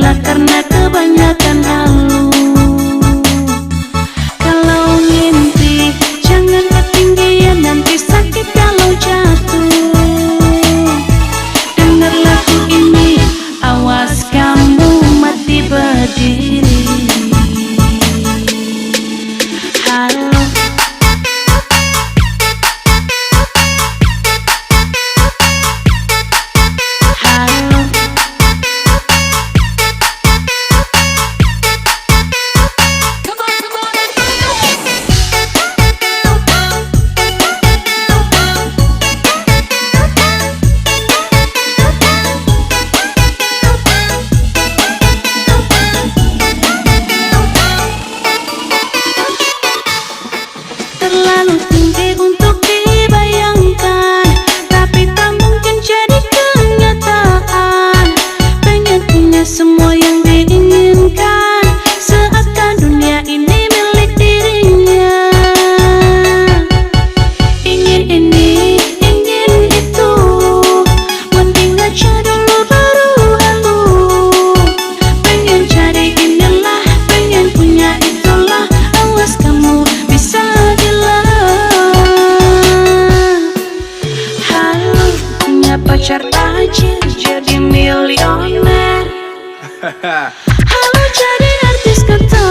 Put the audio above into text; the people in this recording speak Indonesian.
Janganlah karena kebanyakan halu. Kalau ngimpi jangan ketinggian, nanti sakit kalau jatuh. Dengar lagu ini, awas kamu mati berdiri. Halo, halo, terlalu tinggi untuk dibayangkan, tapi tak mungkin jadi kenyataan. Pengen punya semua yang diinginkan, seakan dunia ini milik dirinya. Ingin ini, ingin itu, mending aja dulu baru halu. Pengen cari inilah, pengen punya itulah, awas kamu bisa gila. Halo, punya pacar tajir jadi milioner. Halo, jadi artis kota.